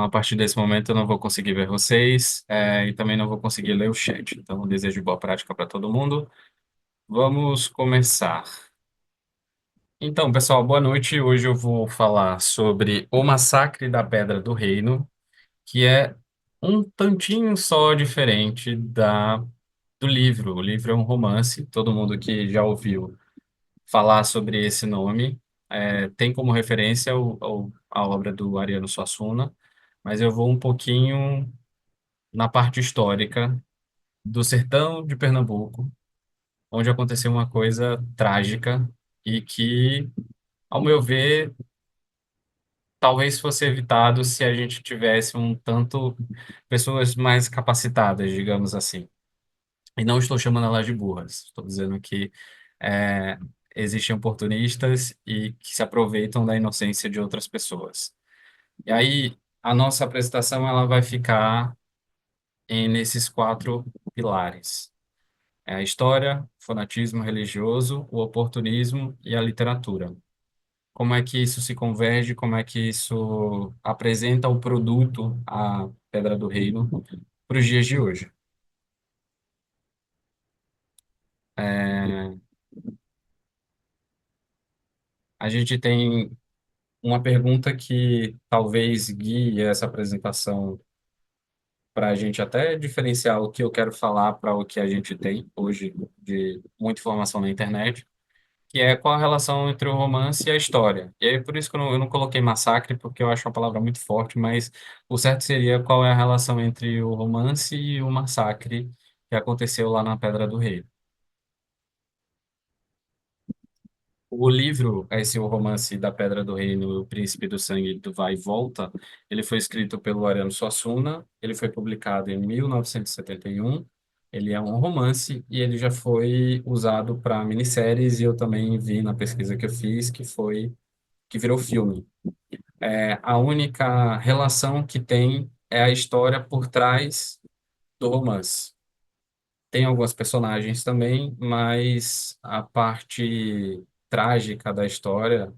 a partir desse momento eu não vou conseguir ver vocês, e também não vou conseguir ler o chat. Então, desejo boa prática para todo mundo. Vamos começar. Então, pessoal, boa noite. Hoje eu vou falar sobre o Massacre da Pedra do Reino, que é um tantinho só diferente do livro. O livro é um romance, todo mundo que já ouviu falar sobre esse nome tem como referência a obra do Ariano Suassuna, mas eu vou um pouquinho na parte histórica do sertão de Pernambuco, onde aconteceu uma coisa trágica e que, ao meu ver, talvez fosse evitado se a gente tivesse um tanto pessoas mais capacitadas, digamos assim. E não estou chamando elas de burras, estou dizendo que é, existem oportunistas e que se aproveitam da inocência de outras pessoas. E aí, a nossa apresentação ela vai ficar nesses quatro pilares. É a história, o fanatismo religioso, o oportunismo e a literatura. Como é que isso se converge, como é que isso apresenta o produto, a Pedra do Reino, para os dias de hoje. É, a gente tem uma pergunta que talvez guie essa apresentação para a gente até diferenciar o que eu quero falar para o que a gente tem hoje de muita informação na internet, que é qual a relação entre o romance e a história. E aí, por isso que eu não coloquei massacre, porque eu acho uma palavra muito forte, mas o certo seria qual é a relação entre o romance e o massacre que aconteceu lá na Pedra do Rei. O livro, esse o romance da Pedra do Reino, O Príncipe do Sangue do Vai e Volta, ele foi escrito pelo Ariano Suassuna, ele foi publicado em 1971, ele é um romance e ele já foi usado para minisséries e eu também vi na pesquisa que eu fiz que virou filme. A única relação que tem é a história por trás do romance. Tem alguns personagens também, mas a parte trágica da história,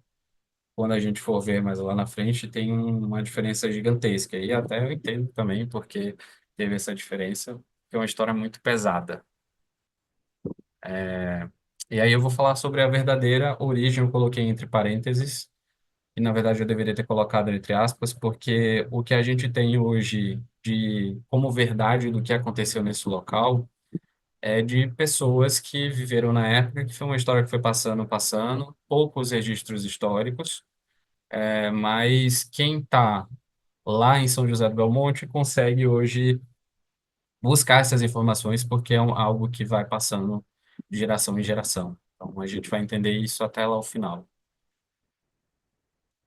quando a gente for ver mais lá na frente, tem uma diferença gigantesca. E até eu entendo também porque teve essa diferença, que é uma história muito pesada. E aí eu vou falar sobre a verdadeira origem, eu coloquei entre parênteses, e na verdade eu deveria ter colocado entre aspas, porque o que a gente tem hoje de como verdade do que aconteceu nesse local é de pessoas que viveram na época, que foi uma história que foi passando, passando, poucos registros históricos, mas quem está lá em São José do Belmonte consegue hoje buscar essas informações porque é algo que vai passando de geração em geração. Então a gente vai entender isso até lá o final.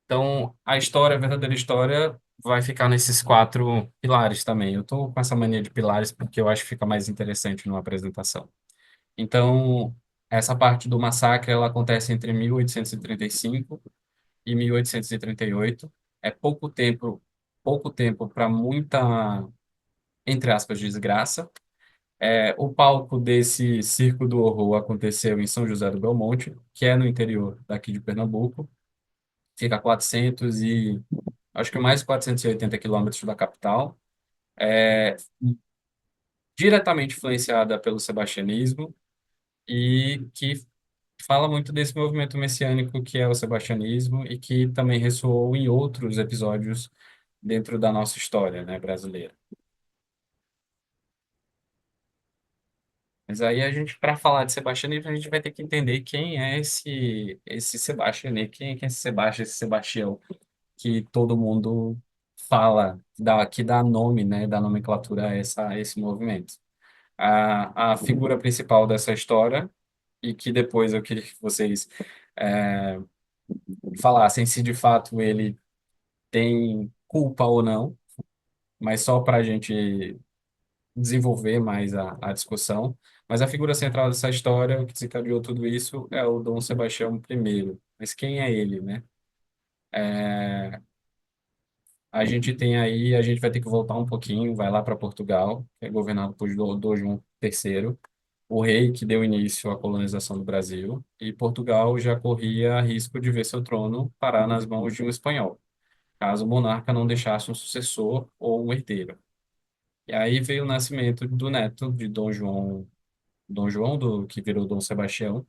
Então, a história, a verdadeira história, vai ficar nesses quatro pilares também. Eu estou com essa mania de pilares porque eu acho que fica mais interessante numa apresentação. Então, essa parte do massacre, ela acontece entre 1835 e 1838. É pouco tempo para muita, entre aspas, desgraça. O palco desse Circo do Horror aconteceu em São José do Belmonte, que é no interior daqui de Pernambuco. Fica a 400 e acho que mais 480 quilômetros da capital. É diretamente influenciada pelo sebastianismo e que fala muito desse movimento messiânico que é o sebastianismo e que também ressoou em outros episódios dentro da nossa história, né, brasileira. Mas aí a gente, para falar de sebastianismo, a gente vai ter que entender quem é esse Sebastião, né? Quem é esse Sebastião, esse Sebastião que todo mundo fala, que dá nome, né, dá nomenclatura a esse movimento. A figura principal dessa história, e que depois eu queria que vocês é, falassem se de fato ele tem culpa ou não, mas só para a gente desenvolver mais a discussão. Mas a figura central dessa história, o que desencadeou tudo isso, é o Dom Sebastião I. Mas quem é ele, né? A gente tem aí, a gente vai ter que voltar um pouquinho, vai lá para Portugal, que é governado por Dom João III, o rei que deu início à colonização do Brasil, e Portugal já corria risco de ver seu trono parar nas mãos de um espanhol. caso o monarca não deixasse um sucessor ou um herdeiro. E aí veio o nascimento do neto de Dom João, que virou Dom Sebastião,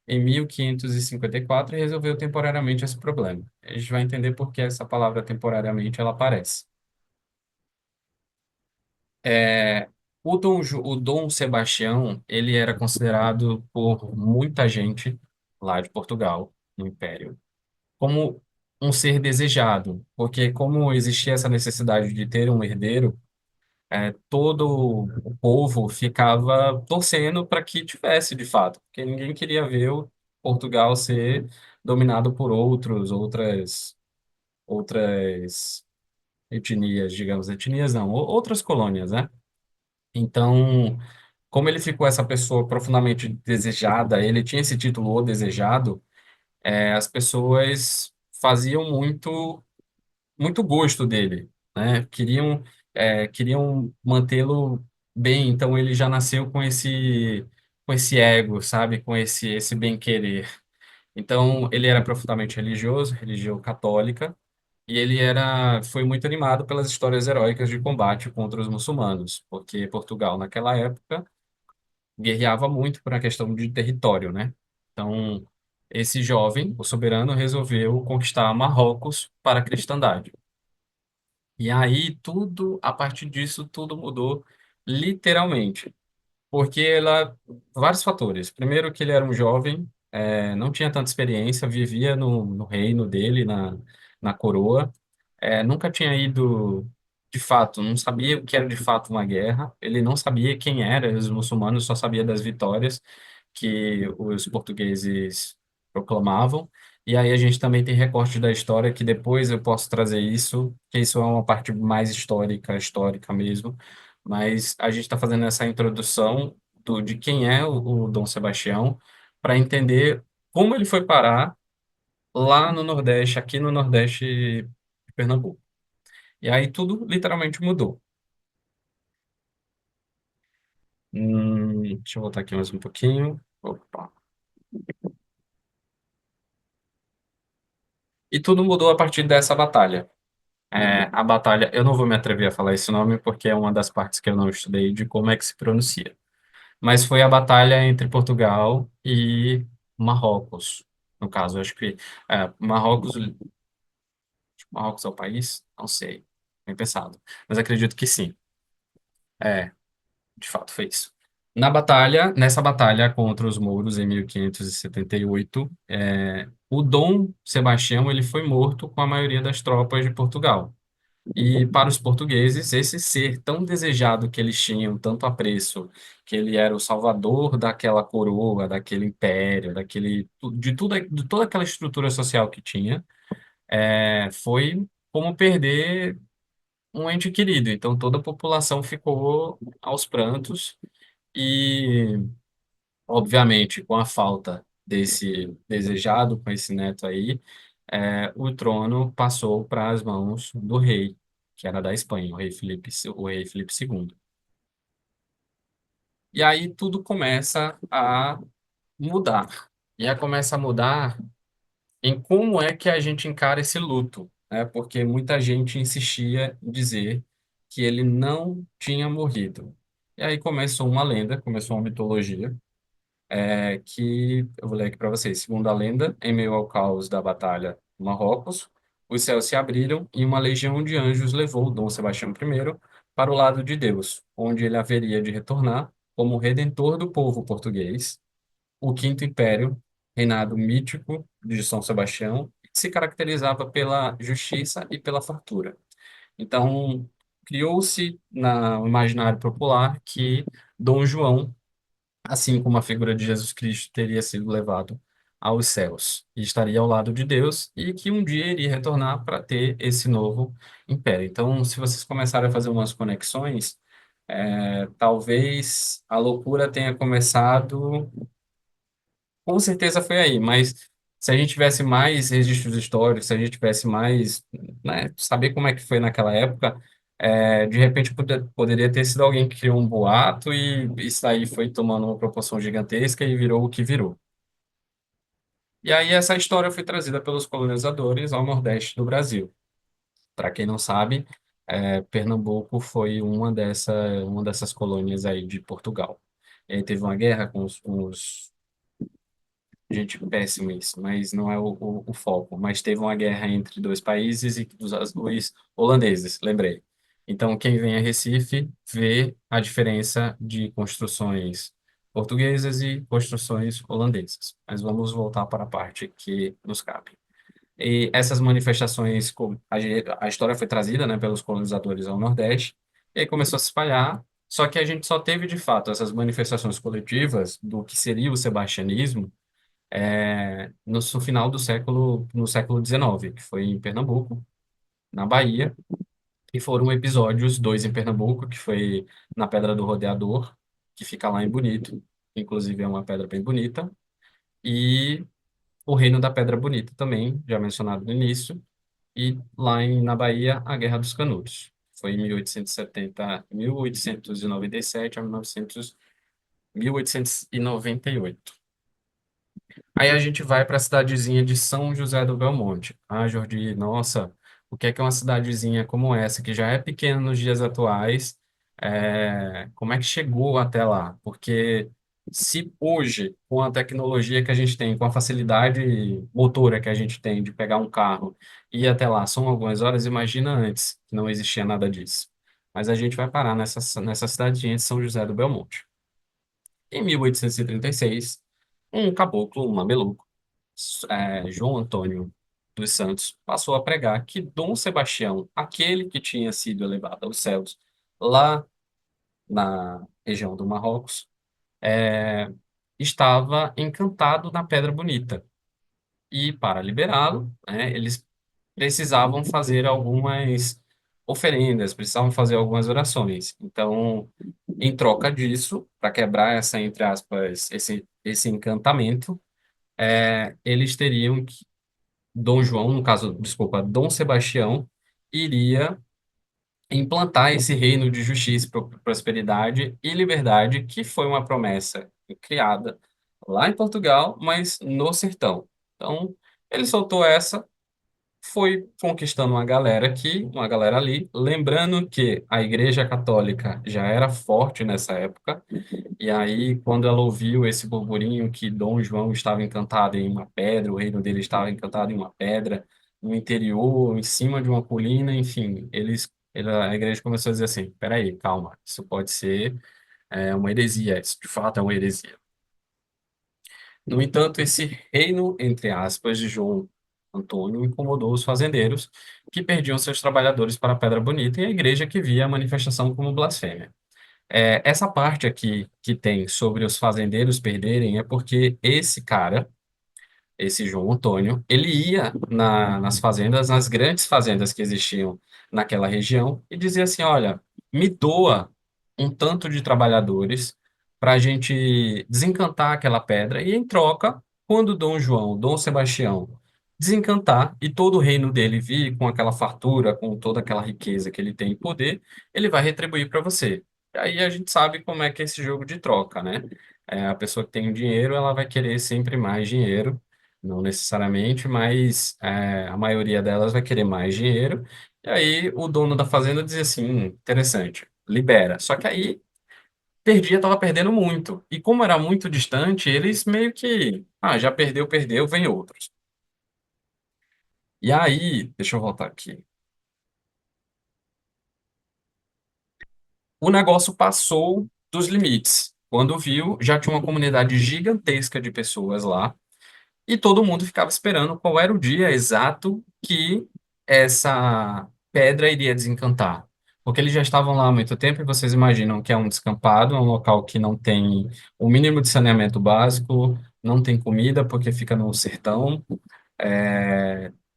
em 1554 e resolveu temporariamente esse problema. A gente vai entender por que essa palavra temporariamente ela aparece. É, o Dom Sebastião, ele era considerado por muita gente lá de Portugal, no Império, como um ser desejado, porque como existia essa necessidade de ter um herdeiro, todo o povo ficava torcendo para que tivesse de fato, porque ninguém queria ver o Portugal ser dominado por outras etnias, digamos, etnias não, outras colônias, né? Então, como ele ficou essa pessoa profundamente desejada, ele tinha esse título O Desejado, as pessoas faziam muito gosto dele, né? Queriam mantê-lo bem, então ele já nasceu com esse ego, sabe? Com esse bem-querer. Então, ele era profundamente religioso, religião católica, e foi muito animado pelas histórias heróicas de combate contra os muçulmanos, porque Portugal, naquela época, guerreava muito por uma questão de território, né? Então, esse jovem, o soberano, resolveu conquistar Marrocos para a cristandade. E aí, a partir disso, tudo mudou literalmente. Porque vários fatores. Primeiro, que ele era um jovem, não tinha tanta experiência, vivia no reino dele, na coroa, nunca tinha ido de fato, não sabia o que era de fato uma guerra, ele não sabia quem eram os muçulmanos, só sabia das vitórias que os portugueses proclamavam. E aí a gente também tem recortes da história que depois eu posso trazer isso, que isso é uma parte mais histórica, histórica mesmo. Mas a gente está fazendo essa introdução de quem é o Dom Sebastião para entender como ele foi parar lá no Nordeste, aqui no Nordeste de Pernambuco. E aí tudo literalmente mudou. Deixa eu voltar aqui mais um pouquinho. Opa. E tudo mudou a partir dessa batalha. A batalha, eu não vou me atrever a falar esse nome porque é uma das partes que eu não estudei de como é que se pronuncia. Mas foi a batalha entre Portugal e Marrocos. No caso, acho que Marrocos é o país? Não sei. Bem pensado. Mas acredito que sim. É, de fato, foi isso. Nessa batalha contra os mouros em 1578, o Dom Sebastião ele foi morto com a maioria das tropas de Portugal. E para os portugueses, esse ser tão desejado que eles tinham, tanto apreço, que ele era o salvador daquela coroa, daquele império, de toda aquela estrutura social que tinha, foi como perder um ente querido. Então toda a população ficou aos prantos e, obviamente, com a falta desse desejado, com esse neto aí, o trono passou para as mãos do rei, que era da Espanha, o rei Felipe II. E aí tudo começa a mudar. E aí começa a mudar em como é que a gente encara esse luto, né? Porque muita gente insistia em dizer que ele não tinha morrido. E aí começou uma lenda, começou uma mitologia, que eu vou ler aqui para vocês. Segundo a lenda, em meio ao caos da batalha de Marrocos, os céus se abriram e uma legião de anjos levou Dom Sebastião I para o lado de Deus, onde ele haveria de retornar como redentor do povo português, o Quinto Império, reinado mítico de São Sebastião, que se caracterizava pela justiça e pela fartura. Então, criou-se no imaginário popular que Dom João, assim como a figura de Jesus Cristo teria sido levado aos céus e estaria ao lado de Deus e que um dia iria retornar para ter esse novo império. Então, se vocês começarem a fazer umas conexões, talvez a loucura tenha começado, com certeza foi aí, mas se a gente tivesse mais registros históricos, se a gente tivesse mais, né, saber como é que foi naquela época, de repente poderia ter sido alguém que criou um boato e isso aí foi tomando uma proporção gigantesca e virou o que virou. E aí essa história foi trazida pelos colonizadores ao Nordeste do Brasil. Para quem não sabe, Pernambuco foi uma dessas colônias aí de Portugal. E aí teve uma guerra com os. Gente, péssimo isso, mas não é o foco. Mas teve uma guerra entre dois países e os holandeses, lembrei. Então, quem vem a Recife vê a diferença de construções portuguesas e construções holandesas. Mas vamos voltar para a parte que nos cabe. E essas manifestações, a história foi trazida, né, pelos colonizadores ao Nordeste, e aí começou a se espalhar. Só que a gente só teve, de fato, essas manifestações coletivas do que seria o sebastianismo no final no século XIX, que foi em Pernambuco, na Bahia, e foram episódios, dois em Pernambuco, que foi na Pedra do Rodeador, que fica lá em Bonito, inclusive é uma pedra bem bonita, e o Reino da Pedra Bonita também, já mencionado no início, e na Bahia, a Guerra dos Canudos. Foi em 1870, 1897 a 1898. Aí a gente vai para a cidadezinha de São José do Belmonte. Ah, Jordi, nossa, o que é uma cidadezinha como essa, que já é pequena nos dias atuais, como é que chegou até lá? Porque se hoje, com a tecnologia que a gente tem, com a facilidade motora que a gente tem de pegar um carro e ir até lá, são algumas horas, imagina antes, que não existia nada disso. Mas a gente vai parar nessa cidadezinha de São José do Belmonte. Em 1836, um caboclo, um mameluco, João Antônio dos Santos, passou a pregar que Dom Sebastião, aquele que tinha sido elevado aos céus lá na região do Marrocos, é, estava encantado na Pedra Bonita. E para liberá-lo, né, eles precisavam fazer algumas oferendas, precisavam fazer algumas orações. Então, em troca disso, para quebrar entre aspas, esse encantamento, eles teriam Dom João, no caso, desculpa, Dom Sebastião, iria implantar esse reino de justiça, prosperidade e liberdade, que foi uma promessa criada lá em Portugal, mas no sertão. Então, ele soltou essa, foi conquistando uma galera aqui, uma galera ali, lembrando que a Igreja Católica já era forte nessa época, e aí, quando ela ouviu esse burburinho que Dom João estava encantado em uma pedra, o reino dele estava encantado em uma pedra, no interior, em cima de uma colina, enfim, a igreja começou a dizer assim: peraí, calma, isso pode ser uma heresia, isso de fato é uma heresia. No entanto, esse reino, entre aspas, de João Antônio incomodou os fazendeiros, que perdiam seus trabalhadores para a Pedra Bonita, e a igreja que via a manifestação como blasfêmia. Essa parte aqui que tem sobre os fazendeiros perderem é porque esse cara, esse João Antônio, ele ia nas fazendas, nas grandes fazendas que existiam naquela região e dizia assim: olha, me doa um tanto de trabalhadores para a gente desencantar aquela pedra e em troca, quando Dom João, Dom Sebastião desencantar e todo o reino dele vir com aquela fartura, com toda aquela riqueza que ele tem em poder, ele vai retribuir para você. E aí a gente sabe como é que é esse jogo de troca, né? A pessoa que tem dinheiro, ela vai querer sempre mais dinheiro, não necessariamente, mas a maioria delas vai querer mais dinheiro. E aí o dono da fazenda dizia assim: interessante, libera. Só que aí perdia, estava perdendo muito. E como era muito distante, eles meio que, já perdeu, perdeu, vem outros. E aí, deixa eu voltar aqui. O negócio passou dos limites. Quando viu, já tinha uma comunidade gigantesca de pessoas lá. E todo mundo ficava esperando qual era o dia exato que essa pedra iria desencantar. Porque eles já estavam lá há muito tempo e vocês imaginam que é um descampado, é um local que não tem o mínimo de saneamento básico, não tem comida porque fica no sertão,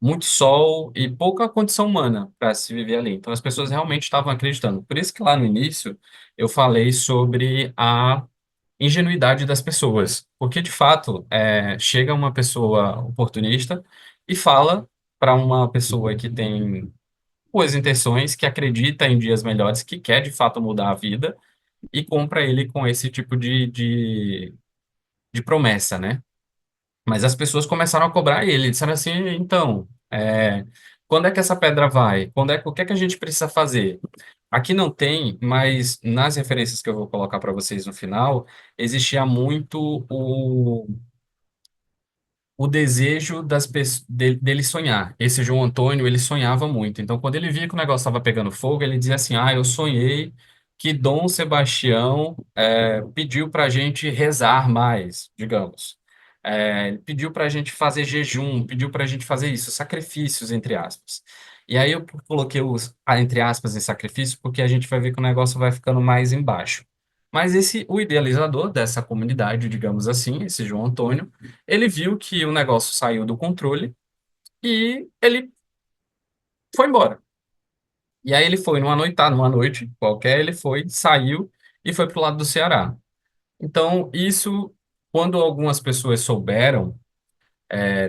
muito sol e pouca condição humana para se viver ali. Então as pessoas realmente estavam acreditando. Por isso que lá no início eu falei sobre a ingenuidade das pessoas. Porque, de fato, chega uma pessoa oportunista e fala para uma pessoa que tem boas intenções, que acredita em dias melhores, que quer, de fato, mudar a vida, e compra ele com esse tipo de promessa, né? Mas as pessoas começaram a cobrar ele. Disseram assim, então, quando é que essa pedra vai? O que é que a gente precisa fazer? Aqui não tem, mas nas referências que eu vou colocar para vocês no final, existia muito o desejo dele sonhar. Esse João Antônio, ele sonhava muito. Então, quando ele via que o negócio estava pegando fogo, ele dizia assim: Ah, eu sonhei que Dom Sebastião pediu para a gente rezar mais, digamos. Ele pediu para a gente fazer jejum, pediu para a gente fazer isso, sacrifícios, entre aspas. E aí eu coloquei os, entre aspas, em sacrifício, porque a gente vai ver que o negócio vai ficando mais embaixo. Mas o idealizador dessa comunidade, digamos assim, esse João Antônio, ele viu que o negócio saiu do controle e ele foi embora. E aí ele foi numa noite qualquer, ele foi, saiu e foi pro lado do Ceará. Então, isso, quando algumas pessoas souberam,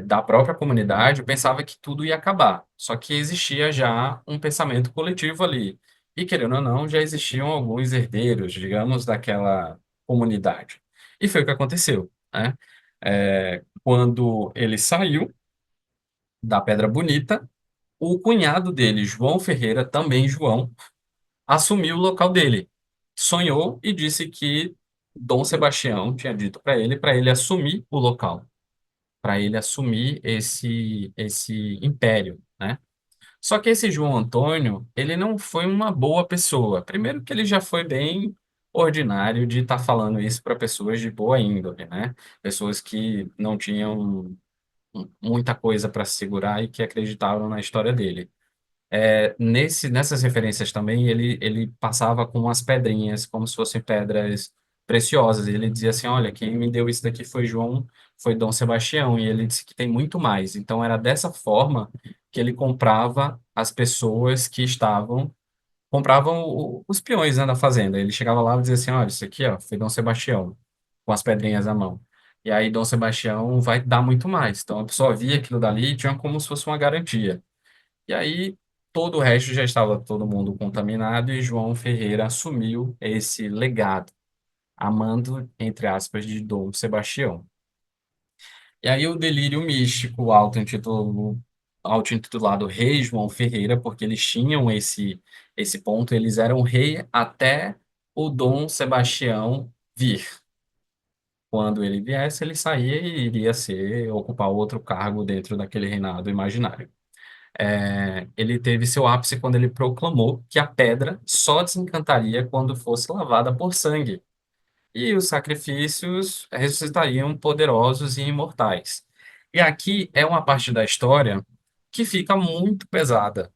da própria comunidade, pensava que tudo ia acabar. Só que existia já um pensamento coletivo ali. E, querendo ou não, já existiam alguns herdeiros, digamos, daquela comunidade. E foi o que aconteceu, né? Quando ele saiu da Pedra Bonita, o cunhado dele, João Ferreira, também João, assumiu o local dele. Sonhou e disse que Dom Sebastião tinha dito para ele assumir o local, para ele assumir esse império, né? Só que esse João Antônio, ele não foi uma boa pessoa. Primeiro que ele já foi bem ordinário de estar falando isso para pessoas de boa índole, né? Pessoas que não tinham muita coisa para segurar e que acreditavam na história dele. Nessas referências também, ele passava com umas pedrinhas, como se fossem pedras preciosas. Ele dizia assim: Olha, quem me deu isso daqui foi João, foi Dom Sebastião, e ele disse que tem muito mais. Então, era dessa forma que ele comprava as pessoas que compravam os peões, né, da fazenda. Ele chegava lá e dizia assim: Olha, isso aqui, ó, foi Dom Sebastião, com as pedrinhas na mão. E aí, Dom Sebastião vai dar muito mais. Então, a pessoa via aquilo dali e tinha como se fosse uma garantia. E aí, todo o resto já estava todo mundo contaminado e João Ferreira assumiu esse legado, amando, entre aspas, de Dom Sebastião. E aí, o delírio místico, auto-intitulado Rei João Ferreira, porque eles tinham esse ponto, eles eram rei até o Dom Sebastião vir. Quando ele viesse, ele saía e iria ocupar outro cargo dentro daquele reinado imaginário. Ele teve seu ápice quando ele proclamou que a pedra só desencantaria quando fosse lavada por sangue, e os sacrifícios ressuscitariam poderosos e imortais. E aqui é uma parte da história que fica muito pesada.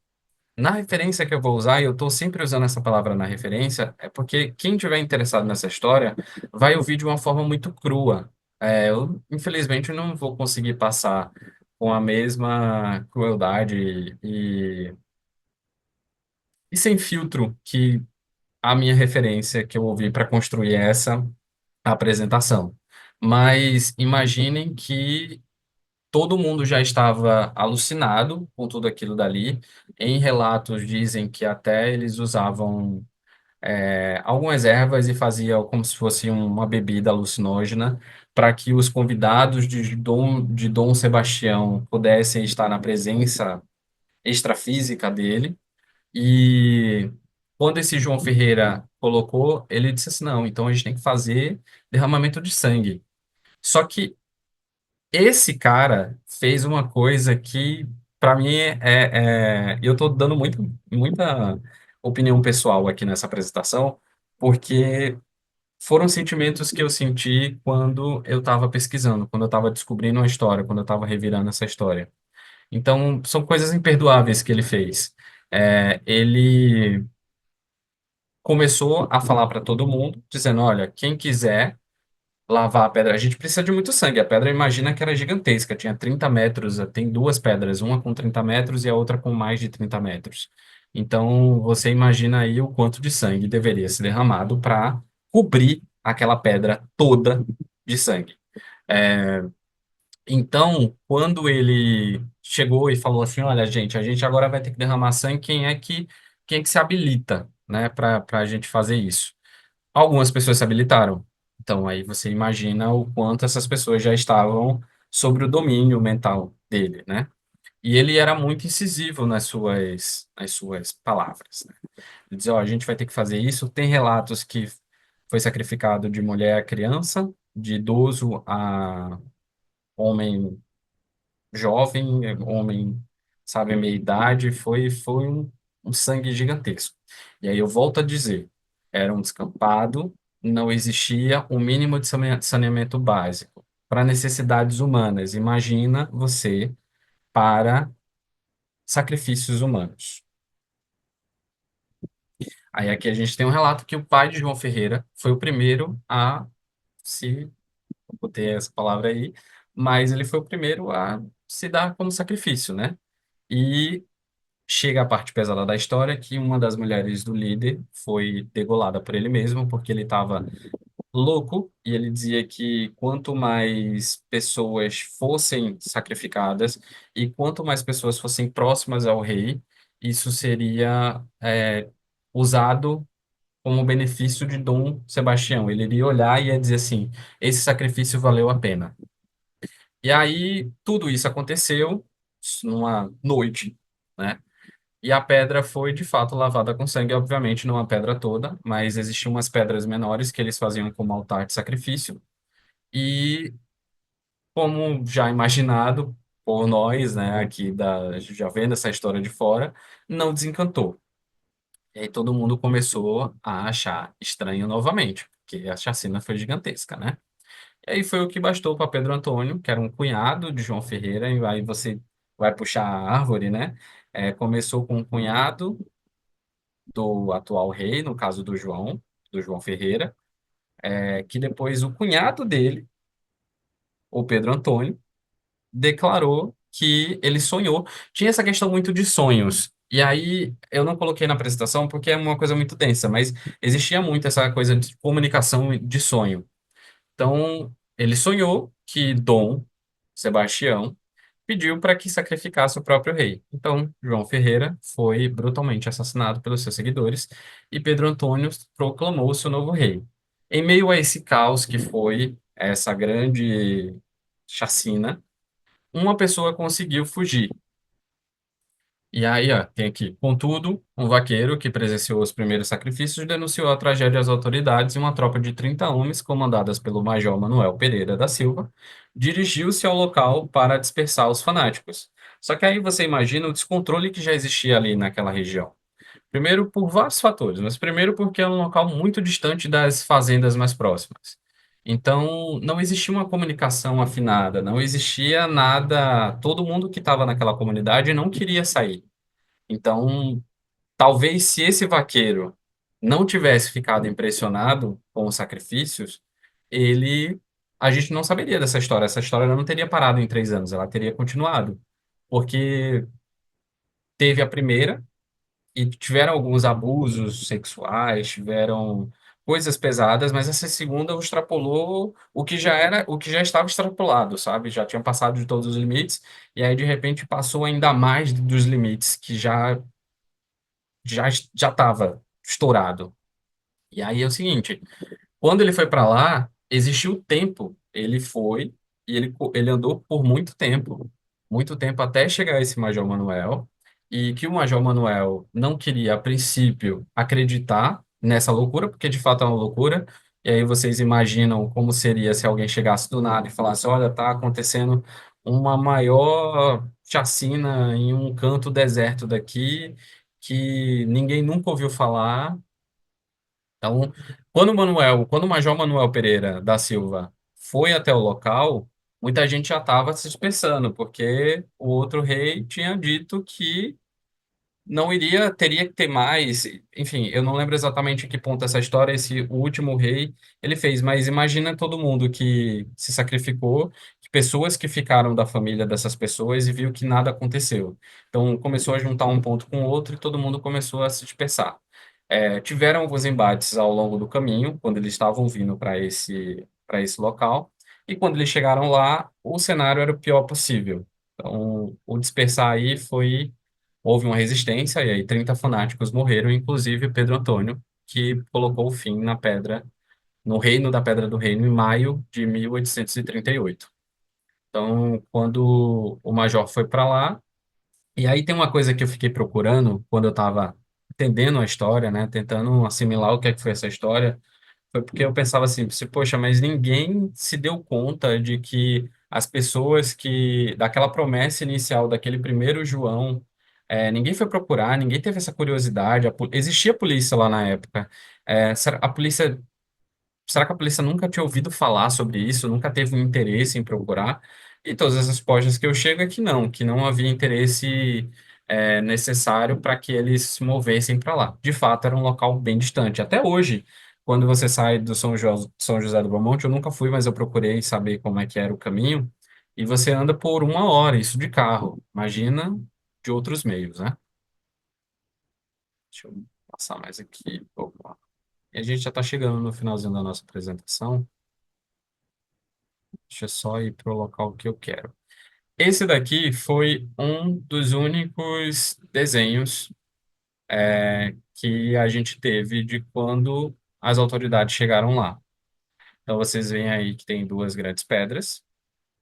Na referência que eu vou usar, e eu estou sempre usando essa palavra na referência, é porque quem tiver interessado nessa história vai ouvir de uma forma muito crua. Eu, infelizmente, não vou conseguir passar com a mesma crueldade e sem filtro que a minha referência que eu ouvi para construir essa apresentação. Mas imaginem que todo mundo já estava alucinado com tudo aquilo dali. Em relatos dizem que até eles usavam algumas ervas e faziam como se fosse uma bebida alucinógena para que os convidados de Dom Sebastião pudessem estar na presença extrafísica dele. E quando esse João Ferreira colocou, ele disse assim, não, então a gente tem que fazer derramamento de sangue. Só que esse cara fez uma coisa que, para mim, eu estou dando muita opinião pessoal aqui nessa apresentação, porque foram sentimentos que eu senti quando eu estava pesquisando, quando eu estava descobrindo uma história, quando eu estava revirando essa história. Então, são coisas imperdoáveis que ele fez. Ele começou a falar para todo mundo, dizendo: Olha, quem quiser lavar a pedra, a gente precisa de muito sangue. A pedra, imagina que era gigantesca, tinha 30 metros, tem duas pedras, uma com 30 metros e a outra com mais de 30 metros. Então, você imagina aí o quanto de sangue deveria ser derramado para cobrir aquela pedra toda de sangue. É, então, quando ele chegou e falou assim, olha, gente, a gente agora vai ter que derramar sangue, quem é que se habilita, né, para a gente fazer isso? Algumas pessoas se habilitaram. Então, aí você imagina o quanto essas pessoas já estavam sobre o domínio mental dele, né? E ele era muito incisivo nas suas palavras, né? Ele dizia, ó, a gente vai ter que fazer isso. Tem relatos que foi sacrificado de mulher a criança, de idoso a homem jovem, homem, sabe, meia idade, foi um sangue gigantesco. E aí eu volto a dizer, era um descampado, não existia o mínimo de saneamento básico para necessidades humanas. Imagina você para sacrifícios humanos. Aí aqui a gente tem um relato que o pai de João Ferreira foi o primeiro a se, vou ter essa palavra aí, mas ele foi o primeiro a se dar como sacrifício, né? E chega a parte pesada da história, que uma das mulheres do líder foi degolada por ele mesmo, porque ele estava louco, e ele dizia que quanto mais pessoas fossem sacrificadas e quanto mais pessoas fossem próximas ao rei, isso seria usado como benefício de Dom Sebastião. Ele iria olhar e ia dizer assim, esse sacrifício valeu a pena. E aí, tudo isso aconteceu numa noite, né? E a pedra foi de fato lavada com sangue, obviamente não a pedra toda, mas existiam umas pedras menores que eles faziam como altar de sacrifício. E como já imaginado por nós, né, aqui já vendo essa história de fora, não desencantou. E aí todo mundo começou a achar estranho novamente, porque a chacina foi gigantesca, né? E aí foi o que bastou para Pedro Antônio, que era um cunhado de João Ferreira, e aí você vai puxar a árvore, né? Começou com um cunhado do atual rei, no caso do João Ferreira, que depois o cunhado dele, o Pedro Antônio, declarou que ele sonhou. Tinha essa questão muito de sonhos. E aí eu não coloquei na apresentação porque é uma coisa muito densa, mas existia muito essa coisa de comunicação de sonho. Então, ele sonhou que Dom Sebastião pediu para que sacrificasse o próprio rei. Então, João Ferreira foi brutalmente assassinado pelos seus seguidores e Pedro Antônio proclamou-se o novo rei. Em meio a esse caos que foi essa grande chacina, uma pessoa conseguiu fugir. E aí, ó, tem aqui. Contudo, um vaqueiro que presenciou os primeiros sacrifícios denunciou a tragédia às autoridades e uma tropa de 30 homens, comandadas pelo Major Manuel Pereira da Silva, dirigiu-se ao local para dispersar os fanáticos. Só que aí você imagina o descontrole que já existia ali naquela região. Primeiro, por vários fatores, mas primeiro porque é um local muito distante das fazendas mais próximas. Então, não existia uma comunicação afinada, não existia nada. Todo mundo que estava naquela comunidade não queria sair. Então, talvez se esse vaqueiro não tivesse ficado impressionado com os sacrifícios, ele. A gente não saberia dessa história. Essa história não teria parado em 3 anos, ela teria continuado. Porque teve a primeira. E tiveram alguns abusos sexuais, tiveram coisas pesadas, mas essa segunda extrapolou o que já era, o que já estava extrapolado, sabe? Já tinha passado de todos os limites, e aí de repente passou ainda mais dos limites que já já estava estourado. E aí é o seguinte, quando ele foi para lá, existiu tempo. Ele foi e ele andou por muito tempo até chegar esse Major Manuel, e que o Major Manuel não queria, a princípio, acreditar nessa loucura, porque de fato é uma loucura. E aí vocês imaginam como seria se alguém chegasse do nada e falasse: Olha, tá acontecendo uma maior chacina em um canto deserto daqui que ninguém nunca ouviu falar. Então, quando o Major Manuel Pereira da Silva foi até o local, muita gente já estava se dispersando, porque o outro rei tinha dito que não iria, teria que ter mais. Enfim, eu não lembro exatamente em que ponto essa história, esse o último rei, ele fez, mas imagina todo mundo que se sacrificou, que pessoas que ficaram da família dessas pessoas e viu que nada aconteceu. Então, começou a juntar um ponto com o outro e todo mundo começou a se dispersar. Tiveram alguns embates ao longo do caminho, quando eles estavam vindo para esse local, e quando eles chegaram lá, o cenário era o pior possível. Então, o dispersar aí foi. Houve uma resistência, e aí 30 fanáticos morreram, inclusive Pedro Antônio, que colocou o fim na pedra, no Reino da Pedra do Reino, em maio de 1838. Então, quando o major foi para lá, E aí tem uma coisa que eu fiquei procurando quando eu estava entendendo a história, né, tentando assimilar o que foi essa história, foi porque eu pensava assim, poxa, mas ninguém se deu conta de que as pessoas que, daquela promessa inicial, daquele primeiro João, ninguém foi procurar, ninguém teve essa curiosidade, existia polícia lá na época. A polícia Será que a polícia nunca tinha ouvido falar sobre isso, nunca teve um interesse em procurar? E todas as respostas que eu chego é que não havia interesse necessário para que eles se movessem para lá. De fato, era um local bem distante. Até hoje, quando você sai do São José do Belmonte, eu nunca fui, mas eu procurei saber como é que era o caminho, e você anda por 1 hora, isso de carro. Imagina de outros meios, né? Deixa eu passar mais aqui. Opa. E a gente já está chegando no finalzinho da nossa apresentação. Deixa eu só ir para o local que eu quero. Esse daqui foi um dos únicos desenhos que a gente teve de quando as autoridades chegaram lá. Então vocês veem aí que tem duas grandes pedras.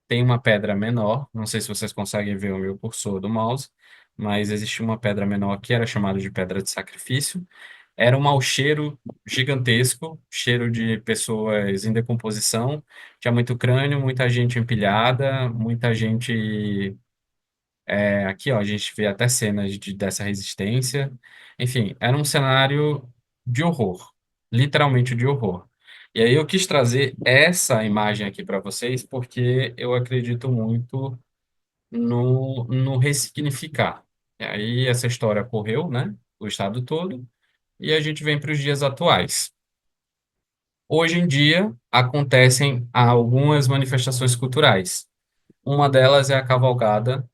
Tem uma pedra menor, não sei se vocês conseguem ver o meu cursor do mouse, mas existia uma pedra menor que era chamada de pedra de sacrifício. Era um mau cheiro gigantesco, cheiro de pessoas em decomposição. Tinha muito crânio, muita gente empilhada, muita gente. Aqui, ó, a gente vê até cenas dessa resistência. Enfim, era um cenário de horror, literalmente de horror. E aí eu quis trazer essa imagem aqui para vocês porque eu acredito muito no ressignificar. E aí essa história correu, né? O estado todo, e a gente vem para os dias atuais. Hoje em dia, acontecem algumas manifestações culturais. Uma delas é a cavalgada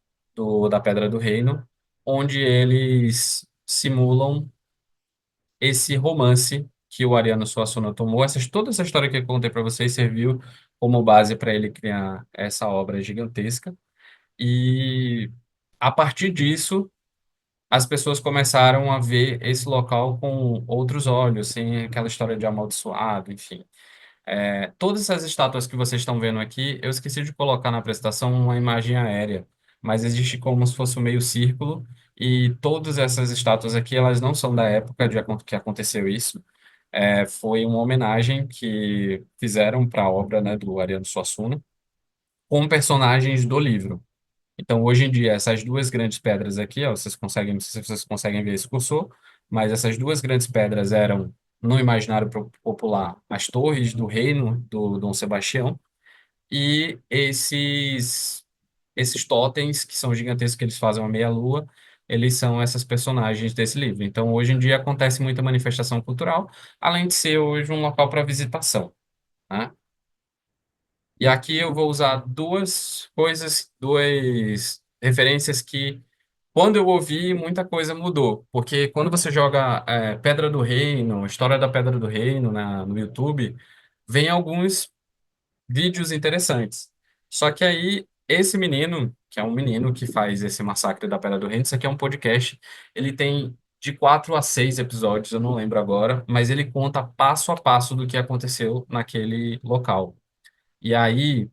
da Pedra do Reino, onde eles simulam esse romance que o Ariano Suassuna tomou. Toda essa história que eu contei para vocês serviu como base para ele criar essa obra gigantesca. E a partir disso, as pessoas começaram a ver esse local com outros olhos, sem aquela história de amaldiçoado, enfim. Todas essas estátuas que vocês estão vendo aqui, eu esqueci de colocar na apresentação uma imagem aérea, mas existe como se fosse um meio círculo, e todas essas estátuas aqui, elas não são da época que aconteceu isso. Foi uma homenagem que fizeram para a obra, né, do Ariano Suassuna, com personagens do livro. Então, hoje em dia, essas duas grandes pedras aqui, ó, não sei se vocês conseguem ver esse cursor, mas essas duas grandes pedras eram, no imaginário popular, as torres do reino do Dom Sebastião, e esses totens, que são gigantescos, que eles fazem uma meia-lua, eles são essas personagens desse livro. Então, hoje em dia, acontece muita manifestação cultural, além de ser hoje um local para visitação, né? E aqui eu vou usar duas coisas, duas referências que, quando eu ouvi, muita coisa mudou. Porque quando você joga Pedra do Reino, História da Pedra do Reino no YouTube, vem alguns vídeos interessantes. Só que aí, esse menino, que é um menino que faz esse massacre da Pedra do Reino, isso aqui é um podcast, ele tem de 4 a 6 episódios, eu não lembro agora, mas ele conta passo a passo do que aconteceu naquele local. E aí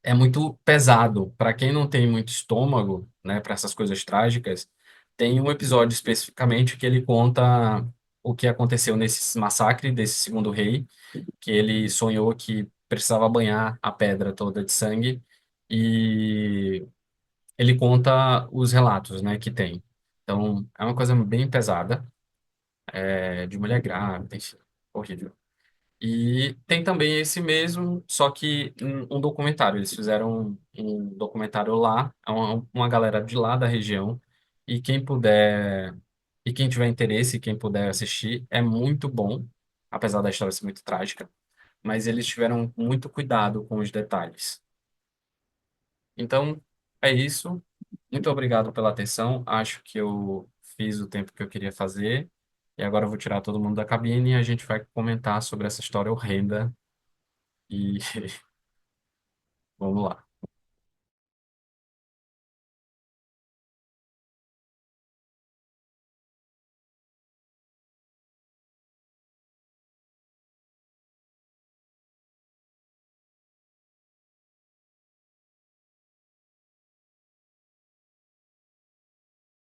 é muito pesado. Para quem não tem muito estômago, né, para essas coisas trágicas, tem um episódio especificamente que ele conta o que aconteceu nesse massacre desse segundo rei, que ele sonhou que precisava banhar a pedra toda de sangue, e ele conta os relatos, né, que tem. Então, é uma coisa bem pesada, de mulher grávida, enfim, horrível. E tem também esse mesmo, só que um documentário. Eles fizeram um documentário lá, é uma galera de lá da região. E quem puder, e quem tiver interesse, quem puder assistir, é muito bom, apesar da história ser muito trágica. Mas eles tiveram muito cuidado com os detalhes. Então, é isso. Muito obrigado pela atenção. Acho que eu fiz o tempo que eu queria fazer. E agora eu vou tirar todo mundo da cabine e a gente vai comentar sobre essa história horrenda. E vamos lá.